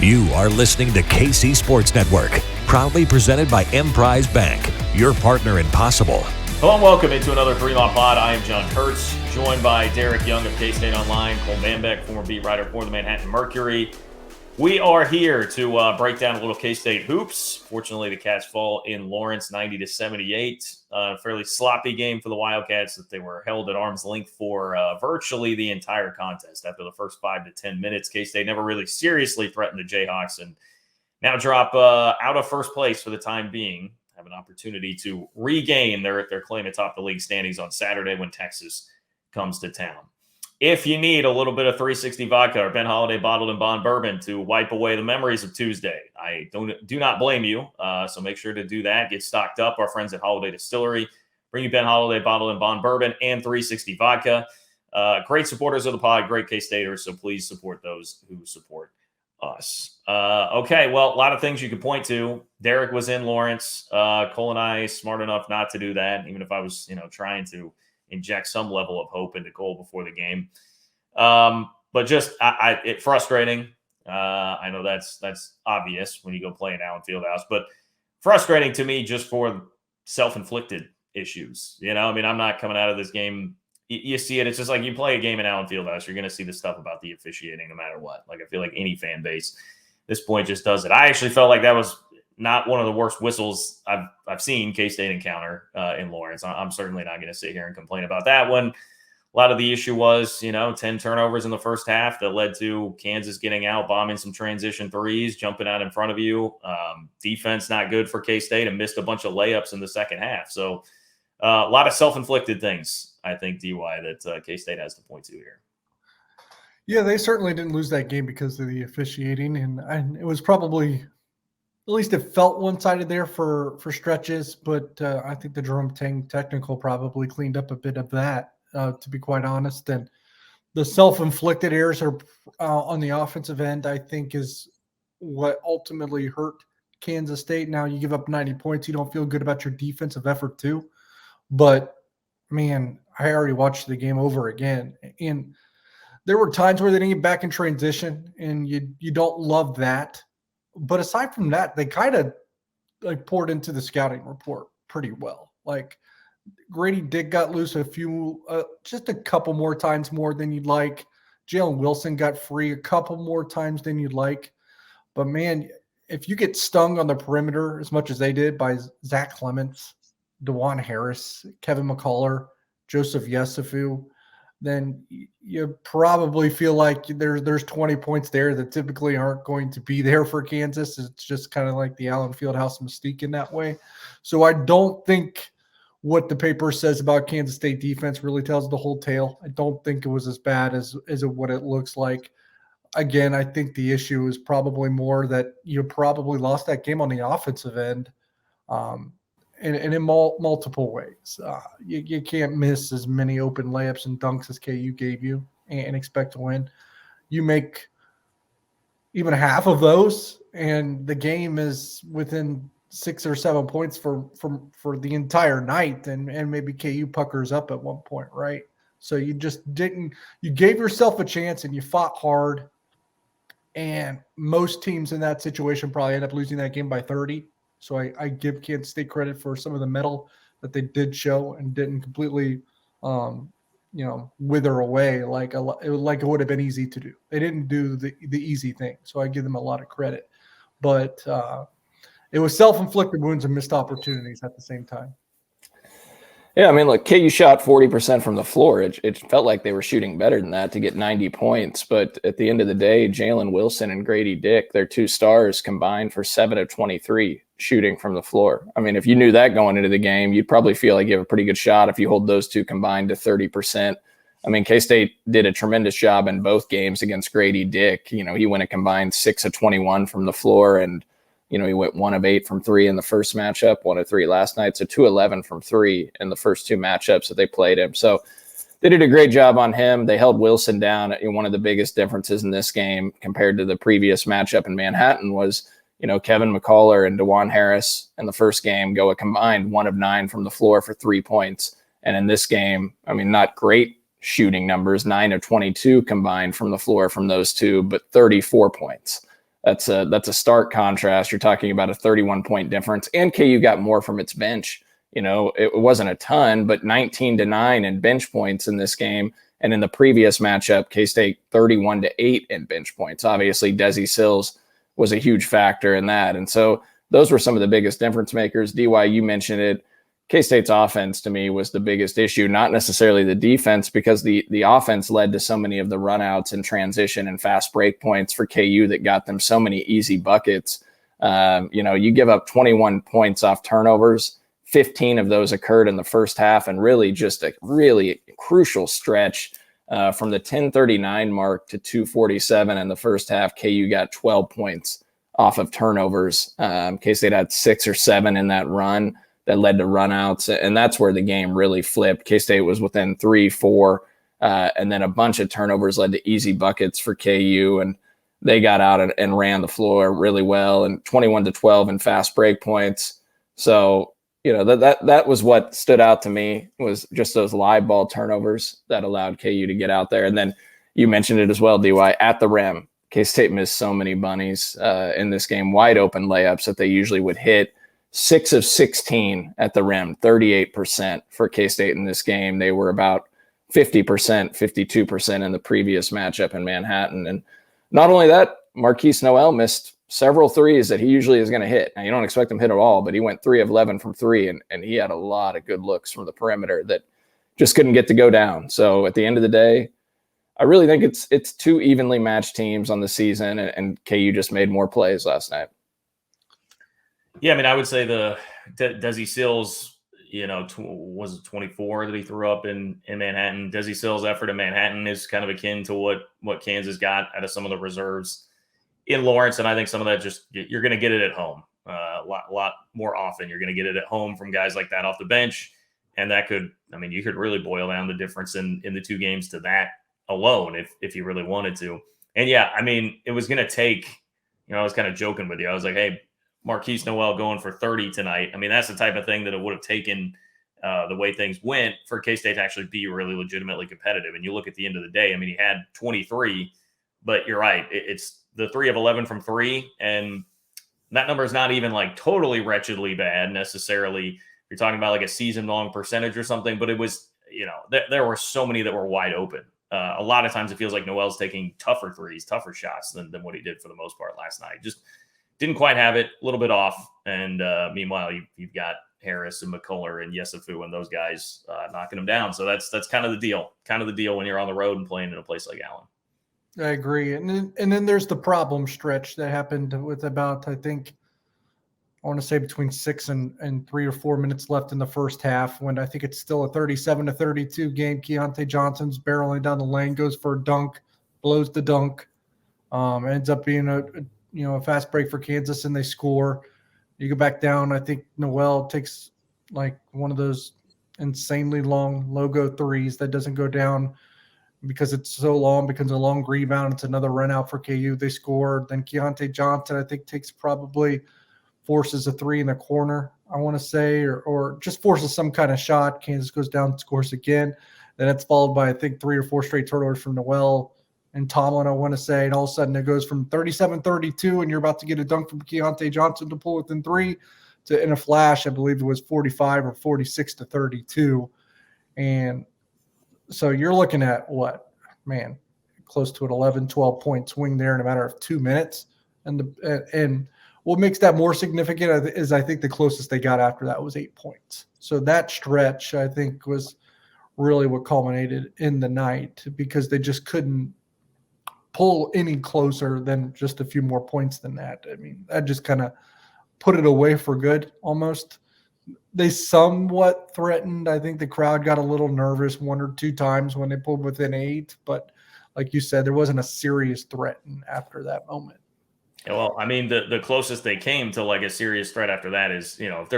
You are listening to KC Sports Network, proudly presented by Emprise Bank, your partner in possible. Hello and welcome into another Fremont Pod. I am John Kurtz, joined by Derek Young of K-State Online, Cole Manbeck, former beat writer for the Manhattan Mercury. We are here to break down a little K-State hoops. Fortunately, the Cats fall in Lawrence 90-78. A fairly sloppy game for the Wildcats that they were held at arm's length for virtually the entire contest. After the first 5 to 10 minutes, K-State never really seriously threatened the Jayhawks and now drop out of first place for the time being. Have an opportunity to regain their claim atop the league standings on Saturday when Texas comes to town. If you need a little bit of 360 vodka or Ben Holiday bottled in bond bourbon to wipe away the memories of Tuesday, I do not blame you. So make sure to do that. Get stocked up. Our friends at Holiday Distillery bring you Ben Holiday bottled in bond bourbon and 360 vodka. Great supporters of the pod, great K-Staters. So please support those who support us. Okay, well, a lot of things you could point to. Derek was in Lawrence. Cole and I smart enough not to do that, even if I was, trying to inject some level of hope into Cole before the game. But just it frustrating. I know that's obvious when you go play in Allen Fieldhouse, but frustrating to me just for self-inflicted issues. I'm not coming out of this game. You see it. It's just like you play a game in Allen Fieldhouse, you're going to see the stuff about the officiating no matter what. Like I feel like any fan base at this point just does it. I actually felt like that was not one of the worst whistles I've seen K-State encounter in Lawrence. I'm certainly not going to sit here and complain about that one. A lot of the issue was, 10 turnovers in the first half that led to Kansas getting out, bombing some transition threes, jumping out in front of you. Defense not good for K-State and missed a bunch of layups in the second half. So a lot of self-inflicted things, I think, DY, that K-State has to point to here. Yeah, they certainly didn't lose that game because of the officiating, and it was probably – at least it felt one-sided there for stretches, but I think the Jerome Tang technical probably cleaned up a bit of that, to be quite honest. And the self-inflicted errors are on the offensive end, I think, is what ultimately hurt Kansas State. Now you give up 90 points, you don't feel good about your defensive effort too. But, man, I already watched the game over again. And there were times where they didn't get back in transition, and you don't love that. But aside from that, they kind of poured into the scouting report pretty well. Like Grady Dick got loose just a couple more times more than you'd like. Jalen Wilson got free a couple more times than you'd like. But man, if you get stung on the perimeter as much as they did by Zach Clements, DeJuan Harris, Kevin McCullough, Joseph Yesufu, then you probably feel like there's 20 points there that typically aren't going to be there for Kansas. It's just kind of like the Allen Fieldhouse mystique in that way. So I don't think what the paper says about Kansas State defense really tells the whole tale. I don't think it was as bad as what it looks like. Again, I think the issue is probably more that you probably lost that game on the offensive end. And in multiple ways. You can't miss as many open layups and dunks as KU gave you and expect to win. You make even half of those, and the game is within 6 or 7 points for the entire night, and maybe KU puckers up at one point, right? So you just didn't – you gave yourself a chance, and you fought hard, and most teams in that situation probably end up losing that game by 30. So I give Kansas State credit for some of the mettle that they did show and didn't completely, wither away like it would have been easy to do. They didn't do the easy thing, so I give them a lot of credit. But it was self-inflicted wounds and missed opportunities at the same time. Yeah, look, KU shot 40% from the floor. It felt like they were shooting better than that to get 90 points. But at the end of the day, Jalen Wilson and Grady Dick, their two stars, combined for 7 of 23 shooting from the floor. If you knew that going into the game, you'd probably feel like you have a pretty good shot if you hold those two combined to 30%. K-State did a tremendous job in both games against Grady Dick. He went a combined 6 of 21 from the floor, and he went 1 of 8 from 3 in the first matchup, 1 of 3 last night. So 2-11 from 3 in the first two matchups that they played him. So they did a great job on him. They held Wilson down. One of the biggest differences in this game compared to the previous matchup in Manhattan was, Kevin McCullough and DeJuan Harris in the first game go a combined 1 of 9 from the floor for 3 points. And in this game, not great shooting numbers, 9 of 22 combined from the floor from those two, but 34 points. That's a stark contrast. You're talking about a 31-point difference, and KU got more from its bench. It wasn't a ton, but 19-9 in bench points in this game. And in the previous matchup, K-State 31-8 in bench points. Obviously, Desi Sills was a huge factor in that. And so those were some of the biggest difference makers. DY, you mentioned it. K-State's offense, to me, was the biggest issue, not necessarily the defense, because the offense led to so many of the runouts and transition and fast break points for KU that got them so many easy buckets. You give up 21 points off turnovers. 15 of those occurred in the first half, and really just a really crucial stretch from the 10:39 mark to 2:47 in the first half. KU got 12 points off of turnovers. K-State had 6 or 7 in that run that led to runouts, and that's where the game really flipped. K-State was within 3, 4, and then a bunch of turnovers led to easy buckets for KU, and they got out and ran the floor really well, and 21-12 in fast break points. So that was what stood out to me, was just those live ball turnovers that allowed KU to get out there. And then you mentioned it as well, DY, at the rim. K-State missed so many bunnies in this game, wide open layups that they usually would hit. 6 of 16 at the rim, 38% for K-State in this game. They were about 50%, 52% in the previous matchup in Manhattan. And not only that, Marquise Noel missed several threes that he usually is going to hit. Now, you don't expect him to hit at all, but he went 3 of 11 from 3, and he had a lot of good looks from the perimeter that just couldn't get to go down. So at the end of the day, I really think it's 2 evenly matched teams on the season, and KU just made more plays last night. Yeah, I mean, I would say the Desi Sills, was it 24 that he threw up in Manhattan? Desi Sills' effort in Manhattan is kind of akin to what Kansas got out of some of the reserves in Lawrence, and I think some of that just you're going to get it at home a lot more often. You're going to get it at home from guys like that off the bench, and that you could really boil down the difference in the 2 games to that alone if you really wanted to. And yeah, I mean, it was going to take. I was kind of joking with you. I was like, hey, Marquise Noel going for 30 tonight. I mean, that's the type of thing that it would have taken the way things went for K-State to actually be really legitimately competitive. And you look at the end of the day, I mean, he had 23, but you're right. It's the 3 of 11 from 3. And that number is not even like totally wretchedly bad necessarily. You're talking about like a season long percentage or something, but it was, there were so many that were wide open. A lot of times it feels like Noel's taking tougher threes, tougher shots than what he did for the most part last night. Just didn't quite have it, a little bit off. And meanwhile, you've got Harris and McCullough and Yesufu and those guys knocking them down. So that's kind of the deal when you're on the road and playing in a place like Allen. I agree. And then there's the problem stretch that happened with about, I want to say between 6 and 3 or 4 minutes left in the first half, when I think it's still a 37-32 game. Keontae Johnson's barreling down the lane, goes for a dunk, blows the dunk. Ends up being a fast break for Kansas, and they score. You go back down. I think Noel takes like one of those insanely long logo threes that doesn't go down because it's so long, becomes a long rebound. It's another run out for KU. They score. Then Keontae Johnson, I think, forces a 3 in the corner, I want to say, or just forces some kind of shot. Kansas goes down, scores again. Then it's followed by, I think, 3 or 4 straight turnovers from Noel and Tomlin, I want to say. And all of a sudden it goes from 37-32, and you're about to get a dunk from Keontae Johnson to pull within 3, to, in a flash, I believe it was 45 or 46-32. And so you're looking at close to an 11, 12-point swing there in a matter of 2 minutes. And what makes that more significant is I think the closest they got after that was 8 points. So that stretch, I think, was really what culminated in the night, because they just couldn't pull any closer than just a few more points than that. I mean, that just kind of put it away for good almost. They somewhat threatened. I think the crowd got a little nervous 1 or 2 times when they pulled within 8, but like you said, there wasn't a serious threat after that moment. Yeah, well, I mean, the closest they came to like a serious threat after that is, if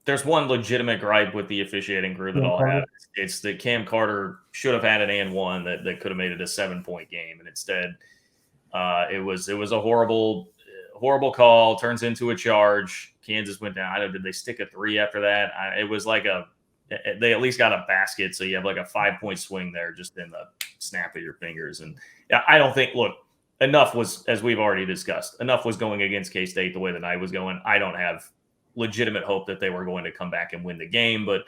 there's one legitimate gripe with the officiating crew that I'll have, it's that Cam Carter should have had an and 1 that could have made it a 7-point game, and instead it was a horrible call, turns into a charge. Kansas went down. I don't know, did they stick a 3 after that? It was like they at least got a basket, so you have like a 5-point swing there just in the snap of your fingers. And I don't think, look, enough was, as we've already discussed, enough was going against K-State the way the night was going. I don't have legitimate hope that they were going to come back and win the game, but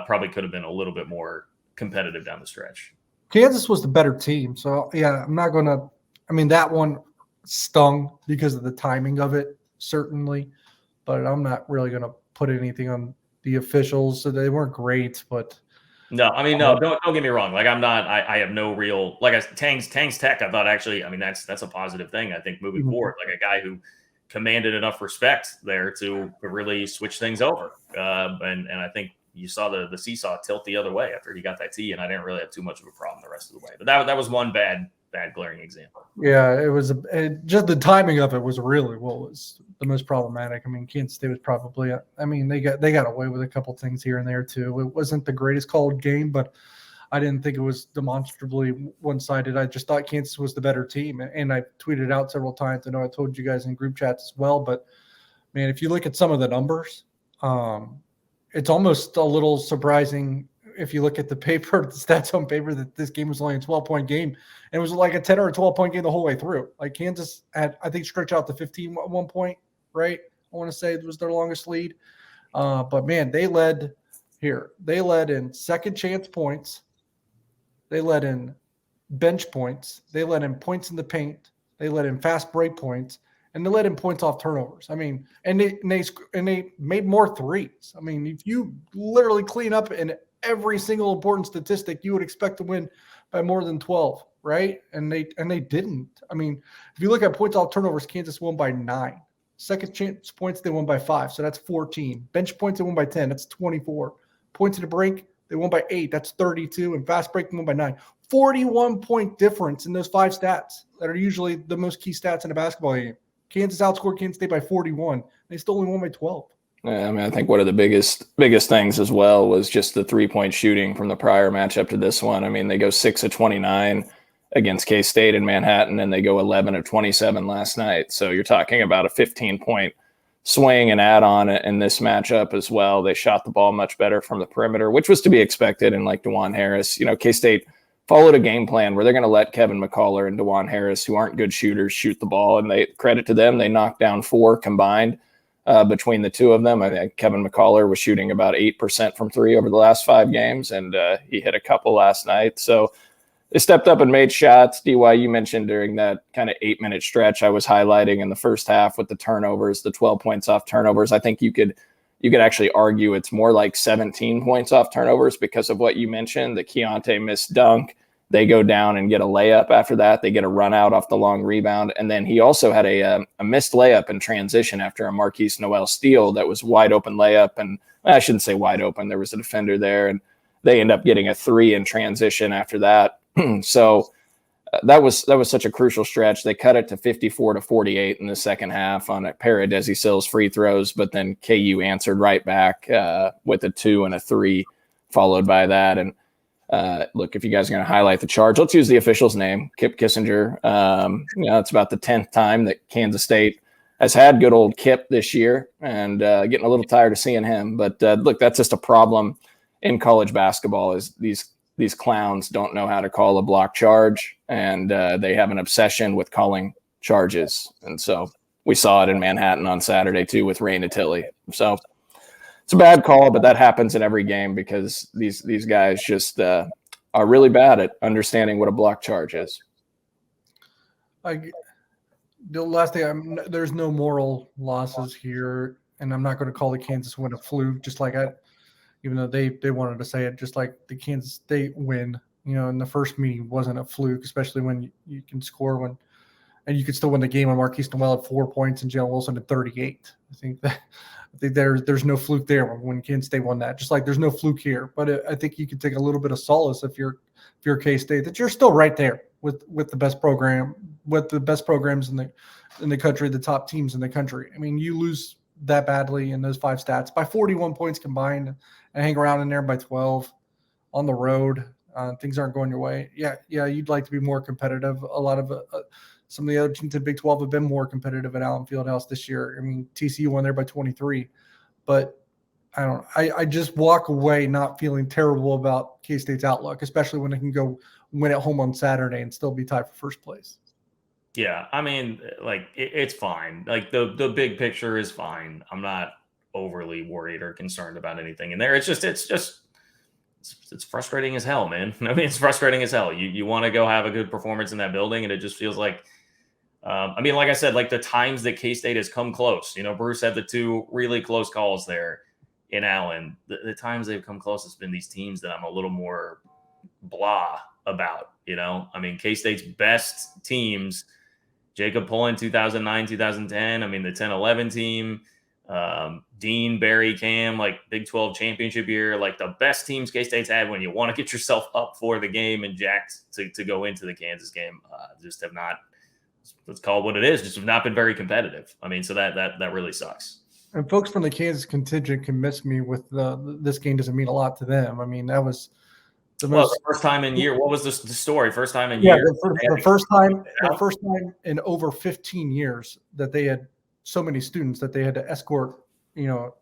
probably could have been a little bit more competitive down the stretch. Kansas was the better team. So, yeah, I'm not going to – I mean, that one stung because of the timing of it, certainly. But I'm not really going to put anything on the officials. So they weren't great, but – No, I mean, no, don't get me wrong. Like, I'm not, I have no real, like, Tang's Tech, I thought actually, I mean, that's a positive thing, I think, moving forward. Like, a guy who commanded enough respect there to really switch things over. And I think you saw the seesaw tilt the other way after he got that tee, and I didn't really have too much of a problem the rest of the way. But that was one bad glaring example. Yeah, it was just the timing of it was really what was the most problematic. I mean, Kansas State was probably, I mean, they got away with a couple things here and there too. It wasn't the greatest called game, but I didn't think it was demonstrably one-sided. I just thought Kansas was the better team, and I tweeted it out several times. I know I told you guys in group chats as well, but man, if you look at some of the numbers, it's almost a little surprising if you look at the paper, the stats on paper, that this game was only a 12-point game. And it was like a 10 or a 12-point game the whole way through. Like Kansas had, I think, stretched out to 15 at one point, right? I want to say it was their longest lead. But, man, they led here. They led in second chance points. They led in bench points. They led in points in the paint. They led in fast break points. And they led in points off turnovers. I mean, and they made more threes. I mean, if you literally clean up in every single important statistic, you would expect to win by more than 12, right? And they didn't. I mean, if you look at points off turnovers, Kansas won by 9. Second chance points, they won by 5, so that's 14. Bench points, they won by 10, that's 24. Points in the break, they won by 8, that's 32. And fast break, they won by 9. 41-point difference in those 5 stats that are usually the most key stats in a basketball game. Kansas outscored Kansas State by 41. They still only won by 12. Yeah, I mean, I think one of the biggest things as well was just the 3-point shooting from the prior matchup to this one. I mean, they go 6 of 29 against K-State in Manhattan, and they go 11 of 27 last night. So you're talking about a 15-point swing and add-on in this matchup as well. They shot the ball much better from the perimeter, which was to be expected. And like DeJuan Harris, you know, K-State followed a game plan where they're going to let Kevin McCullar and DeJuan Harris, who aren't good shooters, shoot the ball. And they credit to them, they knocked down 4 combined between the two of them. I think Kevin McCullar was shooting about 8% from 3 over the last 5 games, and he hit a couple last night. So they stepped up and made shots. DY, you mentioned during that kind of 8-minute stretch I was highlighting in the first half with the turnovers, the 12 points off turnovers. I think you could actually argue it's more like 17 points off turnovers because of what you mentioned, the Keontae missed dunk. They go down and get a layup after that. They get a run out off the long rebound. And then he also had a missed layup in transition after a Marquise Noel steal that was wide open layup. And I shouldn't say wide open. There was a defender there, and they end up getting a 3 in transition after that. So that was such a crucial stretch. They cut it to 54-48 in the second half on a pair of Desi Sills free throws, but then KU answered right back with a 2 and a 3 followed by that. And look, if you guys are going to highlight the charge, let's use the official's name, Kip Kissinger. It's about the 10th time that Kansas State has had good old Kip this year, and getting a little tired of seeing him. But look, that's just a problem in college basketball is these clowns don't know how to call a block charge, and they have an obsession with calling charges. And so we saw it in Manhattan on Saturday too with Ray Natilli. So it's a bad call, but that happens in every game because these guys just are really bad at understanding what a block charge is. The last thing, there's no moral losses here, and I'm not going to call the Kansas win a fluke, just like even though they wanted to say it, just like the Kansas State win, in the first meeting wasn't a fluke, especially when you can score and you could still win the game when Marquise Noel had 4 points and Jalen Wilson had 38. I think there's no fluke there when Kansas State won that. Just like there's no fluke here, but I think you can take a little bit of solace if you're K-State that you're still right there with the best program, with the best programs in the country, the top teams in the country. I mean, you lose that badly in those 5 stats by 41 points combined and hang around in there by 12 on the road. Things aren't going your way. Yeah, you'd like to be more competitive. A lot of some of the other teams in Big 12 have been more competitive at Allen Fieldhouse this year. I mean, TCU won there by 23, but I just walk away not feeling terrible about K-State's outlook, especially when they can go win at home on Saturday and still be tied for first place. Yeah, I mean, like it's fine. Like the big picture is fine. I'm not overly worried or concerned about anything in there. It's frustrating as hell, man. I mean, it's frustrating as hell. You want to go have a good performance in that building, and it just feels like. I mean, like I said, like the times that K-State has come close. Bruce had the two really close calls there in Allen. The times they've come close, it's been these teams that I'm a little more blah about. I mean, K-State's best teams. Jacob Pullen, 2009, 2010. I mean, the 10-11 team, Dean, Barry, Cam, like Big 12 championship year, like the best teams K-State's had when you want to get yourself up for the game and jacked to go into the Kansas game, just have not, let's call it what it is, just have not been very competitive. I mean, so that really sucks. And folks from the Kansas contingent can miss me with this game doesn't mean a lot to them. I mean, that was the first time in year. What was the story? First time in year. The first time in over 15 years that they had so many students that they had to escort,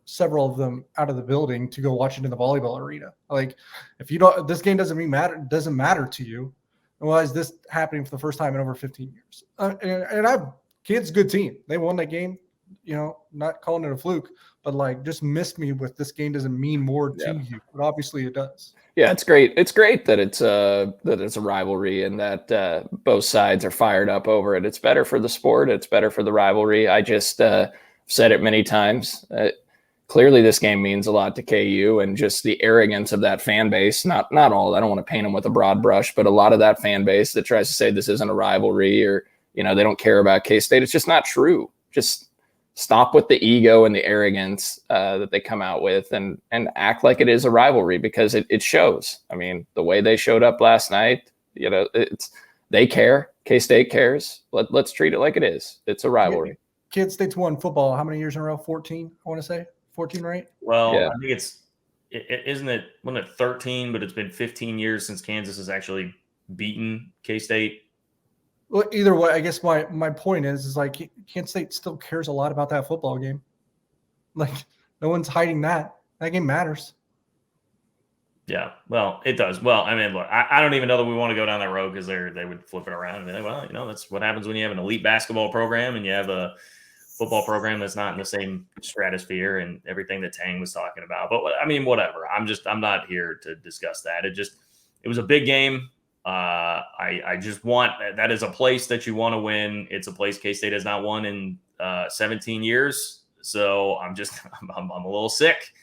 several of them out of the building to go watch it in the volleyball arena. Like, if you don't, this game doesn't matter to you. Why is this happening for the first time in over 15 years? And Kansas, good team. They won that game. Not calling it a fluke, but like just missed me with this game doesn't mean more to you, but obviously it does. Yeah, it's great. It's great that it's a rivalry and that both sides are fired up over it. It's better for the sport. It's better for the rivalry. I just said it many times. Clearly, this game means a lot to KU, and just the arrogance of that fan base. Not all. I don't want to paint them with a broad brush, but a lot of that fan base that tries to say this isn't a rivalry or they don't care about K-State. It's just not true. Just stop with the ego and the arrogance that they come out with and act like it is a rivalry, because it shows. I mean, the way they showed up last night, they care. K-State cares. Let's treat it like it is. It's a rivalry. K-State's won football how many years in a row? 14, I want to say. 14, right? Well, yeah. I think wasn't it 13, but it's been 15 years since Kansas has actually beaten K-State. Well, either way, I guess my point is like Kansas State still cares a lot about that football game. Like, no one's hiding that. That game matters. Yeah, well, it does. Well, I mean, look, I don't even know that we want to go down that road because they would flip it around and be like, well, that's what happens when you have an elite basketball program and you have a football program that's not in the same stratosphere and everything that Tang was talking about. But I mean, whatever. I'm not here to discuss that. It was a big game. I just want that is a place that you want to win. It's a place K-State has not won in 17 years. So I'm a little sick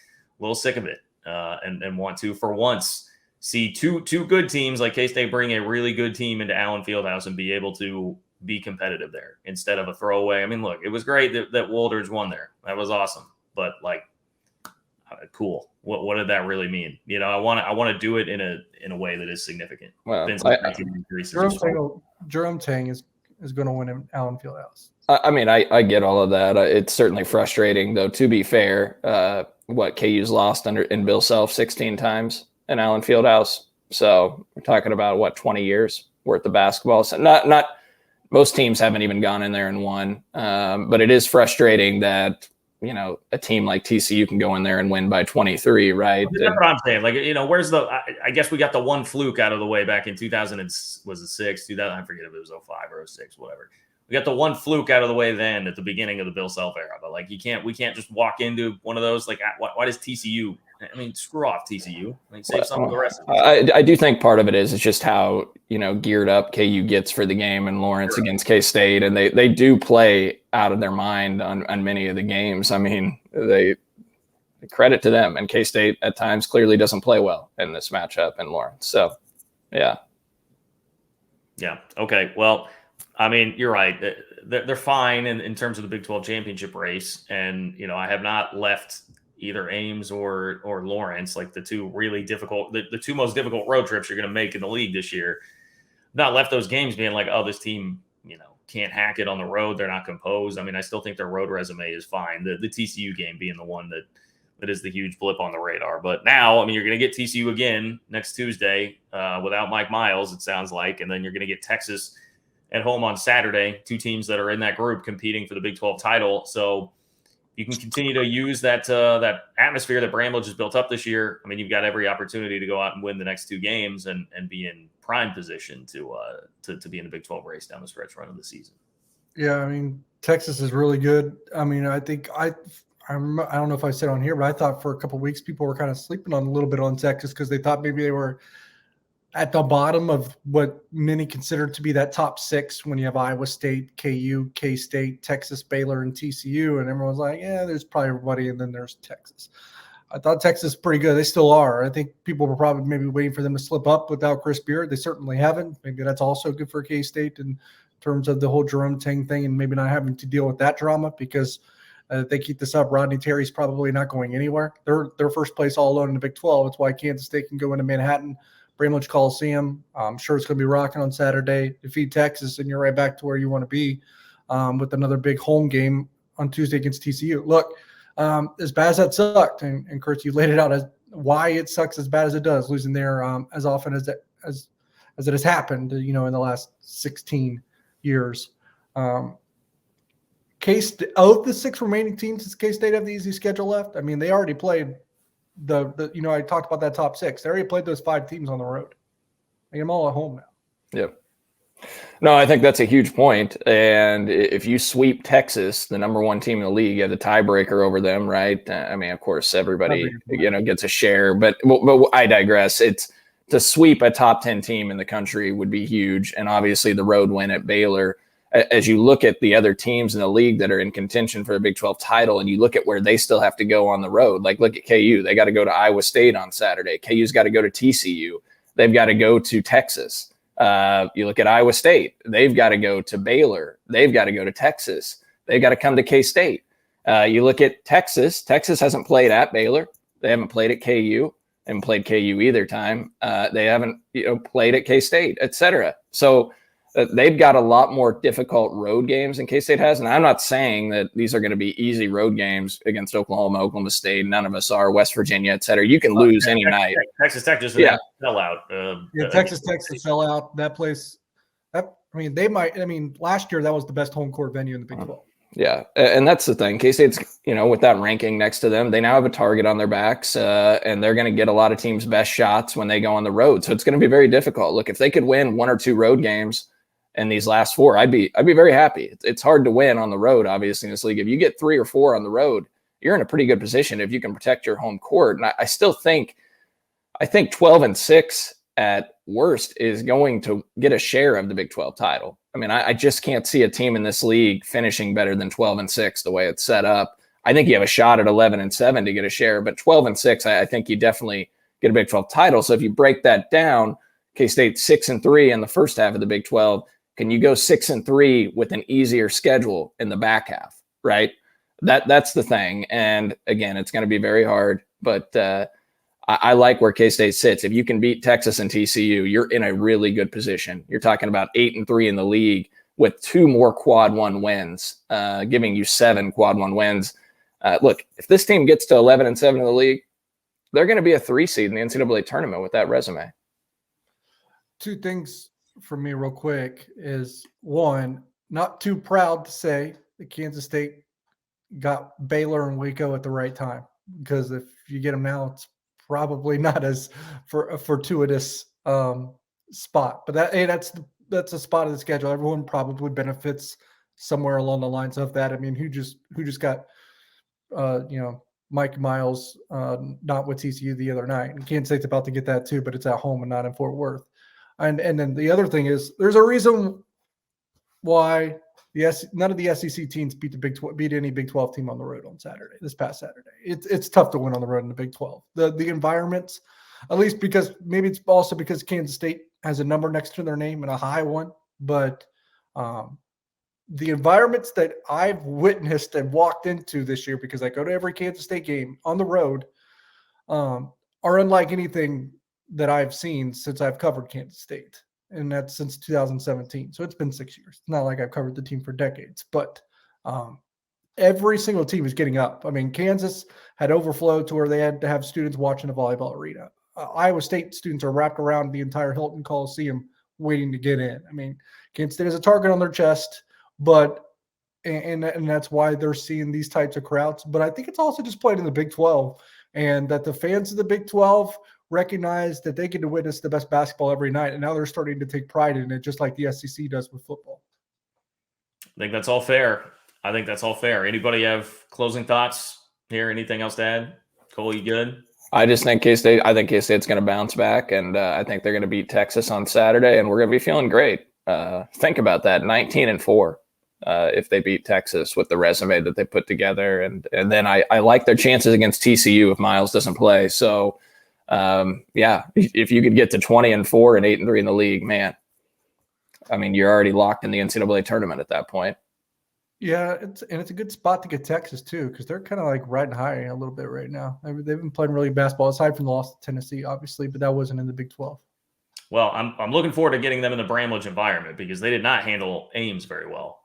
of it, and want to for once see two good teams like K-State bring a really good team into Allen Fieldhouse and be able to be competitive there instead of a throwaway. I mean, look, it was great that Wolders won there. That was awesome, but like, cool. What did that really mean? I want to do it in a way that is significant. Well, Jerome Tang is going to win in Allen Fieldhouse. I mean, I get all of that. It's certainly frustrating, though. To be fair, KU's lost in Bill Self 16 times in Allen Fieldhouse. So we're talking about 20 years worth of basketball. So not most teams haven't even gone in there and won. But it is frustrating that a team like TCU can go in there and win by 23, right? That's what I'm saying. Like, where's I guess we got the one fluke out of the way back in 2000. Was it 6? 2000? I forget if it was 05 or 06, whatever. We got the one fluke out of the way then at the beginning of the Bill Self era. But like, we can't just walk into one of those. Like, why does TCU? I mean, screw off TCU. I mean, save some of the rest of it. I do think part of it is it's just how geared up KU gets for the game in Lawrence against K-State, and they do play out of their mind on many of the games. I mean, they credit to them, and K-State at times clearly doesn't play well in this matchup in Lawrence. So, yeah. Okay. Well, I mean, you're right. They're fine in terms of the Big 12 championship race, and I have not left either Ames or Lawrence, like the two really difficult, the two most difficult road trips you're going to make in the league this year. Not left those games being like, oh, this team, can't hack it on the road. They're not composed. I mean, I still think their road resume is fine. The TCU game being the one that is the huge blip on the radar. But now, I mean, you're going to get TCU again next Tuesday without Mike Miles, it sounds like. And then you're going to get Texas at home on Saturday, two teams that are in that group competing for the Big 12 title. So you can continue to use that atmosphere that Bramlage has built up this year. I mean, you've got every opportunity to go out and win the next two games and be in prime position to be in the Big 12 race down the stretch run of the season. Yeah, I mean, Texas is really good. I mean, I think I don't know if I said on here, but I thought for a couple of weeks people were kind of sleeping on a little bit on Texas because they thought maybe they were at the bottom of what many consider to be that top 6 when you have Iowa State, KU, K-State, Texas, Baylor, and TCU. And everyone's like, yeah, there's probably everybody, and then there's Texas. I thought Texas was pretty good. They still are. I think people were probably maybe waiting for them to slip up without Chris Beard. They certainly haven't. Maybe that's also good for K-State in terms of the whole Jerome Tang thing and maybe not having to deal with that drama because if they keep this up, Rodney Terry's probably not going anywhere. They're first place all alone in the Big 12. It's why Kansas State can go into Manhattan, Bramlage Coliseum. I'm sure it's going to be rocking on Saturday. Defeat Texas, and you're right back to where you want to be with another big home game on Tuesday against TCU. Look, as bad as that sucked, and Kurtz, you laid it out as why it sucks as bad as it does, losing there as often as it has happened, in the last 16 years. K-State, of the 6 remaining teams, does K-State have the easy schedule left? I mean, they already played I talked about that top 6. They already played those 5 teams on the road. I am all at home now. Yeah. No, I think that's a huge point. And if you sweep Texas, the number 1 team in the league, you have the tiebreaker over them, right? I mean, of course, everybody, gets a share. But I digress. It's to sweep a top 10 team in the country would be huge. And obviously the road win at Baylor. As you look at the other teams in the league that are in contention for a Big 12 title, and you look at where they still have to go on the road, like look at KU. They got to go to Iowa State on Saturday. KU's got to go to TCU. They've got to go to Texas. You look at Iowa State. They've got to go to Baylor. They've got to go to Texas. They've got to come to K-State. You look at Texas. Texas hasn't played at Baylor. They haven't played at KU. They haven't played KU either time. They haven't played at K-State, et cetera. So they've got a lot more difficult road games than K-State has. And I'm not saying that these are going to be easy road games against Oklahoma, Oklahoma State. None of us are. West Virginia, et cetera. You can lose any night. Texas Tech just sell out. Texas Tech to sell out. That place, they might. Last year that was the best home court venue in the Big 12. Yeah, and that's the thing. K-State's, with that ranking next to them, they now have a target on their backs, and they're going to get a lot of teams' best shots when they go on the road. So it's going to be very difficult. Look, if they could win 1 or 2 road games in these last 4, I'd be very happy. It's hard to win on the road, obviously, in this league. If you get 3 or 4 on the road, you're in a pretty good position if you can protect your home court. And I still think 12-6 at worst is going to get a share of the Big 12 title. I just can't see a team in this league finishing better than 12-6 the way it's set up. I think you have a shot at 11-7 to get a share, but 12-6, I think you definitely get a Big 12 title. So if you break that down, K-State 6-3 in the first half of the Big 12. Can you go 6-3 with an easier schedule in the back half, right? That's the thing. And again, it's going to be very hard, but I like where K-State sits. If you can beat Texas and TCU, you're in a really good position. You're talking about 8-3 in the league with 2 more quad 1 wins, giving you 7 quad 1 wins. Look, if this team gets to 11-7 in the league, they're going to be a 3 seed in the NCAA tournament with that resume. 2 things for me real quick is, one, not too proud to say that Kansas State got Baylor and Waco at the right time, because if you get them now, it's probably not as for a fortuitous spot. But that's a spot of the schedule. Everyone probably benefits somewhere along the lines of that. Who just got Mike Miles not with TCU the other night, and Kansas State's about to get that too, but it's at home and not in Fort Worth. And then the other thing is, there's a reason why none of the SEC teams beat any Big 12 team on the road on this past Saturday. It's tough to win on the road in the Big 12. The environments, at least because maybe it's also because Kansas State has a number next to their name and a high one, but the environments that I've witnessed and walked into this year, because I go to every Kansas State game on the road, are unlike anything that I've seen since I've covered Kansas State, and that's since 2017. So it's been 6 years. It's not like I've covered the team for decades, but every single team is getting up. Kansas had overflow to where they had to have students watching a volleyball arena. Iowa State students are wrapped around the entire Hilton Coliseum waiting to get in. Kansas State has a target on their chest, but and that's why they're seeing these types of crowds. But I think it's also just played in the Big 12, and that the fans of the Big 12 recognize that they get to witness the best basketball every night, and now they're starting to take pride in it, just like the SEC does with football. I think that's all fair. Anybody have closing thoughts here? Anything else to add? Cole, you good? I just think K-State. I think K-State's going to bounce back, and I think they're going to beat Texas on Saturday, and we're going to be feeling great. Think about that: 19-4 if they beat Texas with the resume that they put together, and then I like their chances against TCU if Miles doesn't play. So, if you could get to 20-4 and 8-3 in the league, man, I mean, you're already locked in the NCAA tournament at that point. Yeah, it's a good spot to get Texas too, because they're kind of like riding high a little bit right now. I mean, they've been playing really basketball, aside from the loss to Tennessee, obviously, but that wasn't in the Big 12. Well, I'm looking forward to getting them in the Bramlage environment because they did not handle Ames very well.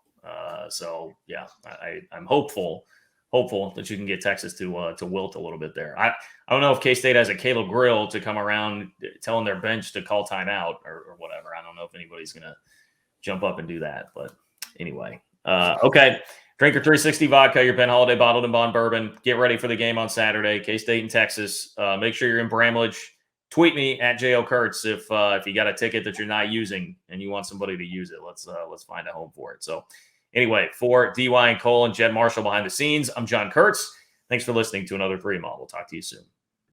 I'm hopeful that you can get Texas to wilt a little bit there. I don't know if K-State has a Caleb Grill to come around telling their bench to call timeout or whatever. I don't know if anybody's going to jump up and do that, but anyway. Okay. Drink your 360 vodka, your Penn Holiday bottled and bond bourbon. Get ready for the game on Saturday, K-State and Texas. Make sure you're in Bramlage. Tweet me at JL Kurtz if you got a ticket that you're not using and you want somebody to use it. Let's find a home for it. So anyway, for DY and Cole and Jed Marshall behind the scenes, I'm John Kurtz. Thanks for listening to another 3 Mall. We'll talk to you soon.